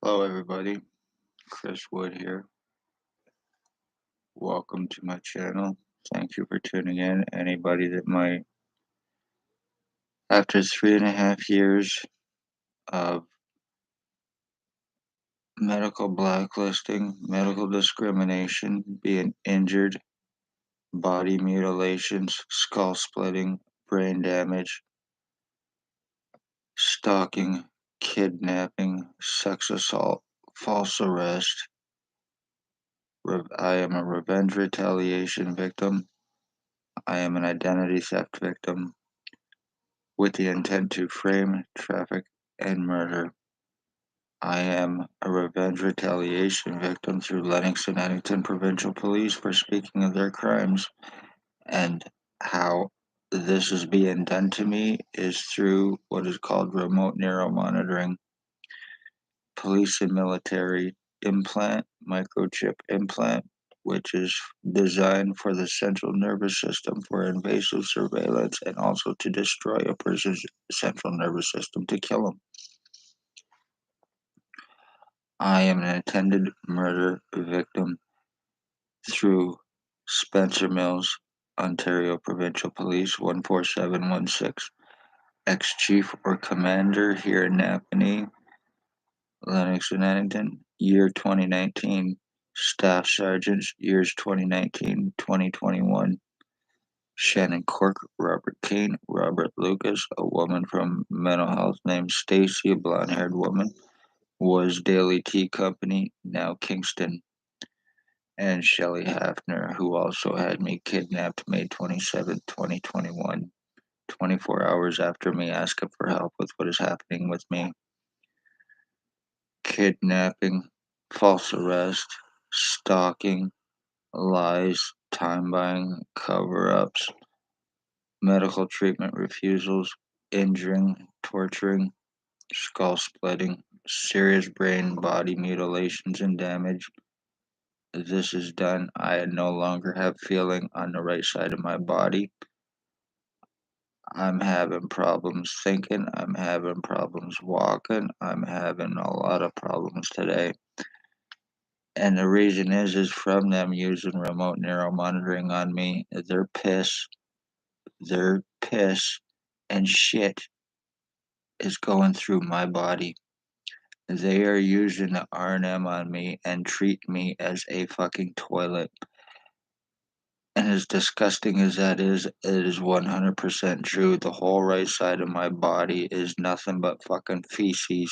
Hello everybody, Chris Wood here. Welcome to my channel. Thank you for tuning in. Anybody that might, after 3.5 years of medical blacklisting, medical discrimination, being injured, body mutilations, skull splitting, brain damage, stalking, kidnapping, sex assault, false arrest. I am a revenge retaliation victim. I am an identity theft victim with the intent to frame, traffic, and murder. I am a revenge retaliation victim through LENNOX and ADDINGTON Provincial Police for speaking of their crimes, and how this is being done to me is through what is called remote neuromonitoring. Police and military implant, microchip implant, which is designed for the central nervous system for invasive surveillance and also to destroy a person's central nervous system to kill them. I am an attempted murder victim through Spencer Mills, Ontario Provincial Police 14716, ex-chief or commander here in NAPANEE, LENNOX and ADDINGTON, year 2019, staff sergeants, years 2019-2021, Shannon CORK, Robert Kane, Robert Lucas, a woman from mental health named Stacey, a blonde-haired woman, was Daily Tea Company, now Kingston, and SHELLEY HAFFNER, who also had me kidnapped May 27, 2021, 24 hours after me asking for help with what is happening with me. Kidnapping, false arrest, stalking, lies, time buying, cover-ups, medical treatment refusals, injuring, torturing, skull splitting, serious brain body mutilations and damage. This is done. I no longer have feeling on the right side of my body. I'm having problems thinking. I'm having problems walking. I'm having a lot of problems today. And the reason is from them using remote neuromonitoring on me. Their piss and shit is going through my body. They are using the R&M on me and treat me as a fucking toilet. And as disgusting as that is, it is 100% true. The whole right side of my body is nothing but fucking feces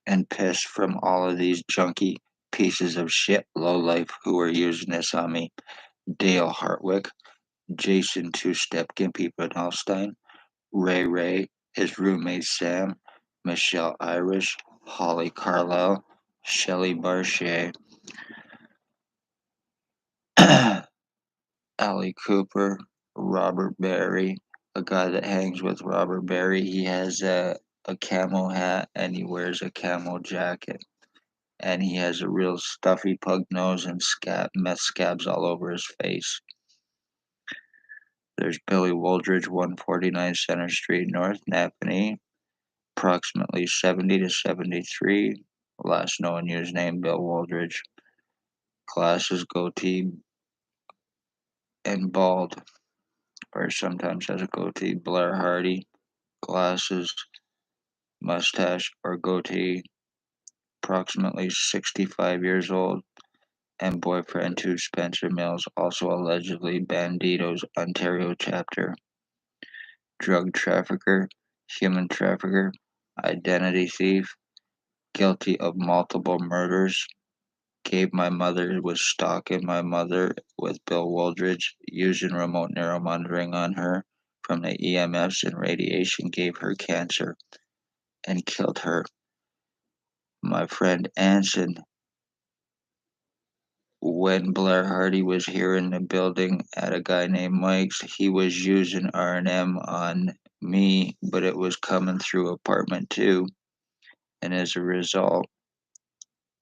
and piss from all of these junky pieces of shit lowlife who are using this on me. Dale Hartwick, Jason Two-Step Gimpy VANALSTINE, Ray, his roommate Sam, Michelle Irish, Holly Carlisle, Shelley Barchet, Ali Cooper, Robert Berry, a guy that hangs with Robert Berry. He has a camo hat and he wears a camo jacket. And he has a real stuffy pug nose and meth scabs all over his face. There's Billy Wooldridge, 149 Center Street North, Napanee, approximately 70 to 73. Last known username, Bill Wooldridge. Glasses, goatee, and bald, or sometimes has a goatee. Blair Hardy, glasses, mustache, or goatee, approximately 65 years old, and boyfriend to Spencer Mills, also allegedly Bandito's Ontario chapter. Drug trafficker, human trafficker, identity thief, guilty of multiple murders. Was stalking my mother with Bill Wooldridge, using remote neuromonitoring on her from the EMFs and radiation, gave her cancer and killed her. My friend Anson, when Blair Hardy was here in the building at a guy named Mike's, he was using R&M on me, but it was coming through apartment 2, and as a result,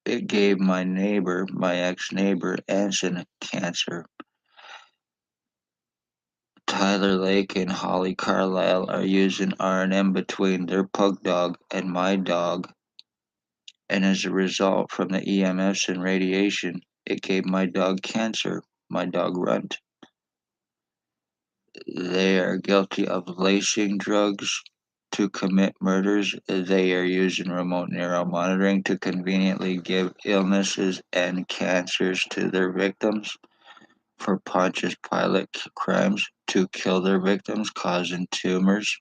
it gave my neighbor, my ex-neighbor, Anson, cancer. Tyler Lake and Holly Carlisle are using R&M between their pug dog and my dog, And as a result, from the EMFs and radiation, it gave my dog cancer, my dog Runt. They are guilty of lacing drugs to commit murders. They are using remote neural monitoring to conveniently give illnesses and cancers to their victims. For Pontius Pilate crimes to kill their victims, causing tumors,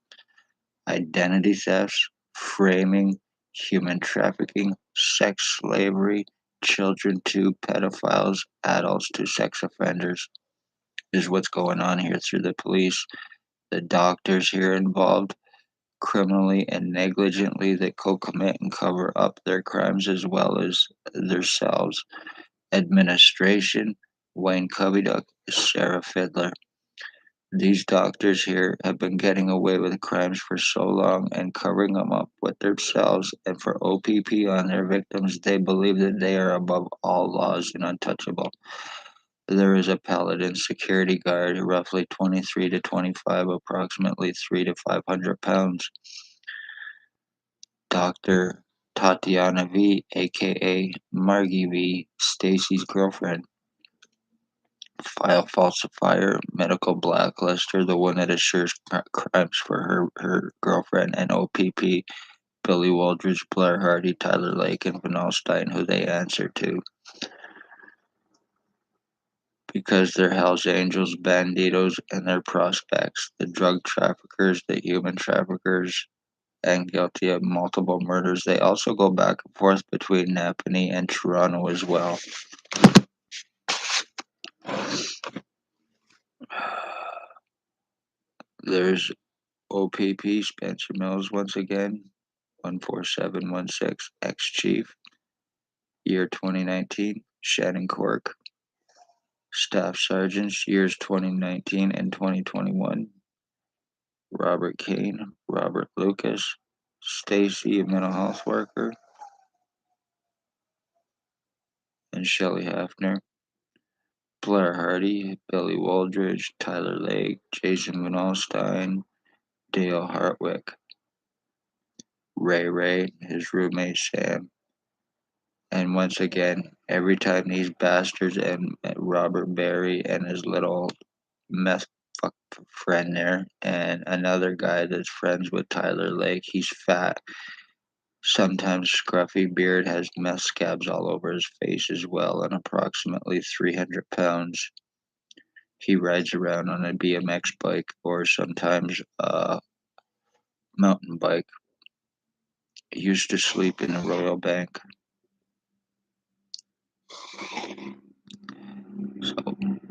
identity thefts, framing, human trafficking, sex slavery, children to pedophiles, adults to sex offenders, is what's going on here through the police. The doctors here involved criminally and negligently that co-commit and cover up their crimes as well as themselves. Administration, Wayne Cubbyduck, Sarah Fiddler. These doctors here have been getting away with crimes for so long and covering them up with themselves, and for OPP on their victims, they believe that they are above all laws and untouchable. There is a paladin security guard, roughly 23 to 25, approximately 3 to 500 pounds. Dr. Tatiana V, aka Margie V, Stacy's girlfriend. File falsifier, medical blacklister, the one that assures crimes for her girlfriend, and OPP, Billy Wooldridge, Blair Hardy, Tyler Lake, and VANALSTINE, who they answer to. Because they're Hell's Angels, banditos, and their prospects, the drug traffickers, the human traffickers, and guilty of multiple murders. They also go back and forth between NAPANEE and Toronto as well. There's OPP, Spencer Mills once again, 14716, ex-chief, year 2019, Shannon CORK. Staff sergeants, years 2019 and 2021, Robert Kane, Robert Lucas, STACEY, a mental health worker, and SHELLEY HAFFNER. Blair Hardy, Billy Wooldridge, Tyler Lake, Jason VANALSTINE, Dale Hartwick, Ray, his roommate Sam. And once again, every time these bastards and Robert Barry and his little meth fuck friend there, and another guy that's friends with Tyler Lake, he's fat, sometimes scruffy beard, has meth scabs all over his face as well, and approximately 300 pounds. He rides around on a BMX bike or sometimes a mountain bike. He used to sleep in the Royal Bank. So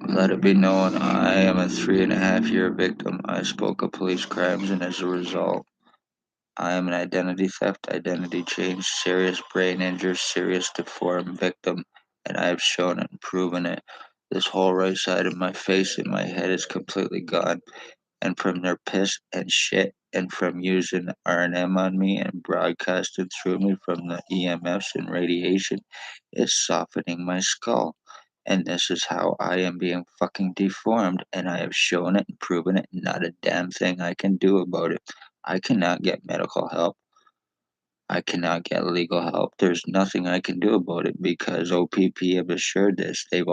let it be known, I am a 3.5-year victim. I spoke of police crimes, and as a result, I am an identity theft, identity change, serious brain injury, serious deformed victim, and I have shown it and proven it. This whole right side of my face and my head is completely gone, and from their piss and shit, and from using R&M on me and broadcasted through me from the EMFs and radiation, is softening my skull. And this is how I am being fucking deformed, and I have shown it and proven it, not a damn thing I can do about it. I cannot get medical help. I cannot get legal help. There's nothing I can do about it because OPP have assured this. They've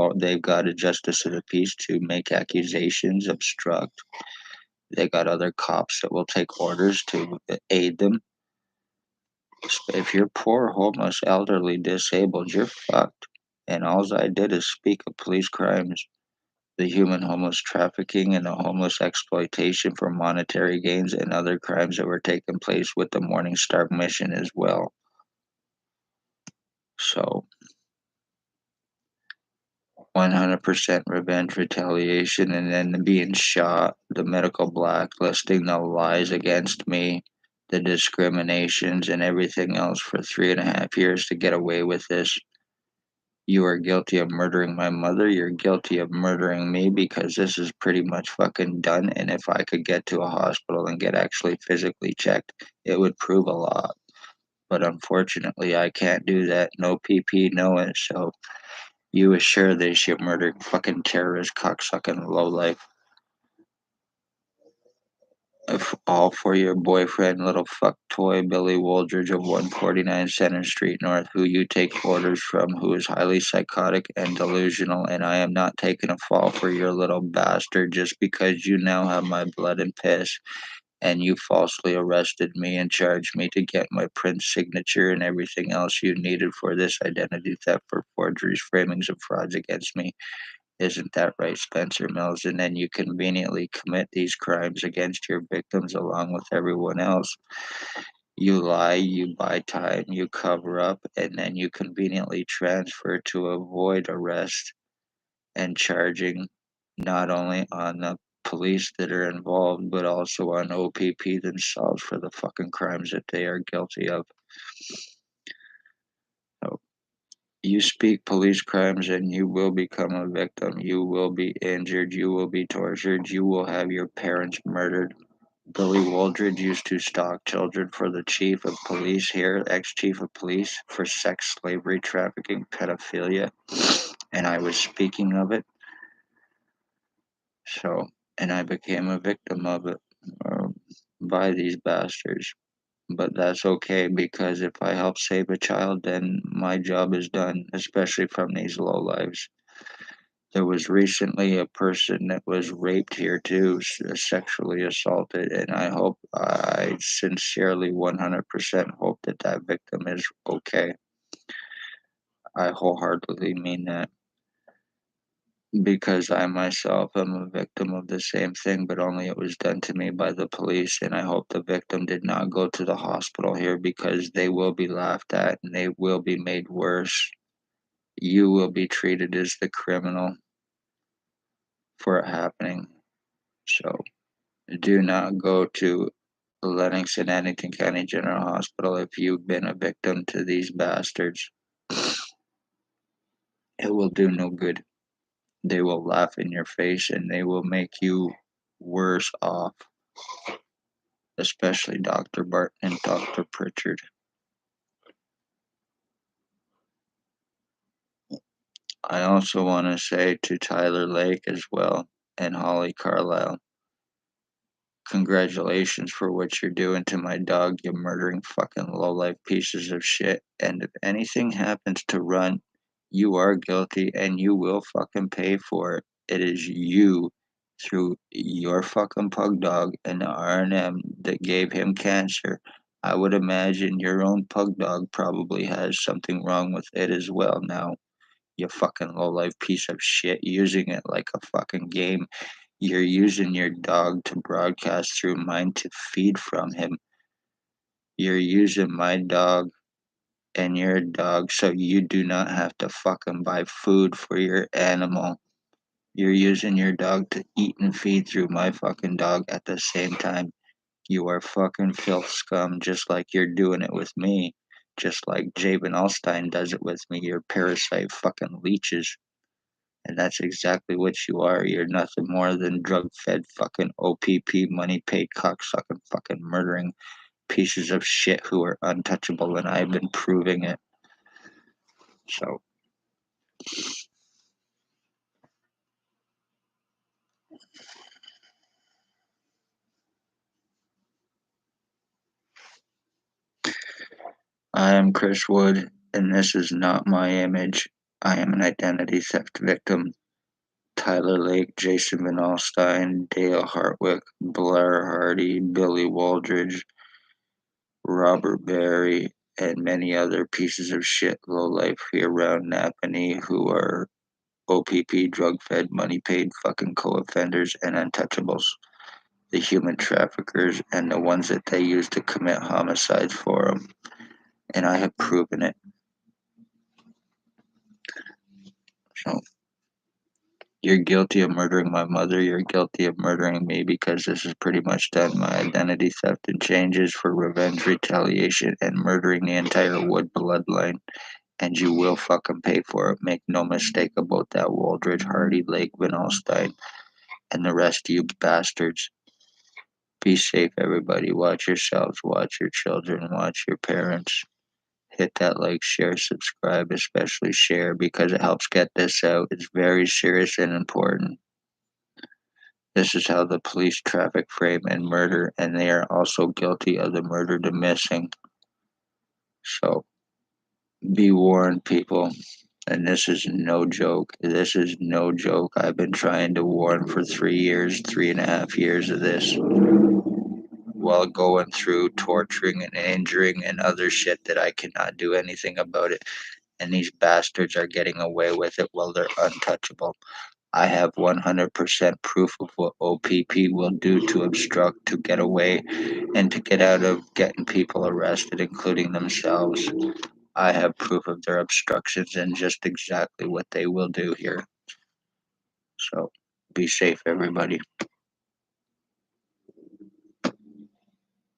got a justice of the peace to make accusations, obstruct. They got other cops that will take orders to aid them. If you're poor, homeless, elderly, disabled, you're fucked. And all I did is speak of police crimes, the human homeless trafficking and the homeless exploitation for monetary gains and other crimes that were taking place with the Morning Star mission as well. So 100% revenge, retaliation, and then being shot, the medical blacklisting, the lies against me, the discriminations, and everything else for 3.5 years to get away with this. You are guilty of murdering my mother. You're guilty of murdering me because this is pretty much fucking done. And if I could get to a hospital and get actually physically checked, it would prove a lot. But unfortunately, I can't do that. No PP, no it. So you assure this, you murdering fucking terrorist, cocksucking lowlife. all for your boyfriend, little fuck toy Billy Wooldridge of 149 Center Street North, who you take orders from, who is highly psychotic and delusional, and I am not taking a fall for your little bastard just because you now have my blood and piss, and you falsely arrested me and charged me to get my print's signature and everything else you needed for this identity theft for forgeries, framings, and frauds against me. Isn't that right, Spencer Mills? And then you conveniently commit these crimes against your victims along with everyone else. You lie, you buy time, you cover up, and then you conveniently transfer to avoid arrest and charging not only on the police that are involved, but also on OPP themselves for the fucking crimes that they are guilty of. So, you speak police crimes and you will become a victim. You will be injured. You will be tortured. You will have your parents murdered. Billy Wooldridge used to stalk children for the chief of police here, ex-chief of police, for sex, slavery, trafficking, pedophilia, and I was speaking of it. So, and I became a victim of it by these bastards. But that's okay because if I help save a child, then my job is done, especially from these lowlives. There was recently a person that was raped here too, sexually assaulted, and I sincerely 100% hope that that victim is okay. I wholeheartedly mean that because I myself am a victim of the same thing, but only it was done to me by the police, and I hope the victim did not go to the hospital here because they will be laughed at and they will be made worse. You will be treated as the criminal for it happening. So do not go to LENNOX and Addington County General Hospital if you've been a victim to these bastards. It will do no good. They will laugh in your face and they will make you worse off, especially Dr. Barton and Dr. Pritchard. I also want to say to Tyler Lake as well and Holly Carlisle, congratulations for what you're doing to my dog, you murdering fucking lowlife pieces of shit. And if anything happens to Run, you are guilty and you will fucking pay for it. It is you through your fucking pug dog and the R&M that gave him cancer. I would imagine your own pug dog probably has something wrong with it as well now. You fucking lowlife piece of shit, using it like a fucking game. You're using your dog to broadcast through mine to feed from him. You're using my dog and your dog so you do not have to fucking buy food for your animal. You're using your dog to eat and feed through my fucking dog at the same time. You are fucking filth scum just like you're doing it with me. Just like Jay VANALSTINE does it with me. You're parasite fucking leeches. And that's exactly what you are. You're nothing more than drug fed fucking OPP money paid cocksucking fucking murdering pieces of shit who are untouchable, and I've been proving it. So I am Chris Wood, and this is not my image. I am an identity theft victim. Tyler Lake, Jason VANALSTINE, Dale Hartwick, Blair Hardy, Billy Wooldridge, Robert Berry, and many other pieces of shit lowlife here around NAPANEE who are OPP drug fed, money paid fucking co offenders and untouchables. The human traffickers and the ones that they use to commit homicides for them. And I have proven it. So, you're guilty of murdering my mother. You're guilty of murdering me because this is pretty much done. My identity theft and changes for revenge, retaliation, and murdering the entire Wood bloodline. And you will fucking pay for it. Make no mistake about that, Wooldridge, Hardy, Lake, VANALSTINE, and the rest of you bastards. Be safe, everybody. Watch yourselves, watch your children, watch your parents. Hit that like, share, subscribe, especially share because it helps get this out. It's very serious and important. This is how the police traffic frame and murder, and they are also guilty of the murder to missing. So be warned, people. And this is no joke. This is no joke. I've been trying to warn for 3 years, 3.5 years of this, while going through torturing and injuring and other shit that I cannot do anything about it. And these bastards are getting away with it while they're untouchable. I have 100% proof of what OPP will do to obstruct, to get away, and to get out of getting people arrested, including themselves. I have proof of their obstructions and just exactly what they will do here. So be safe, everybody.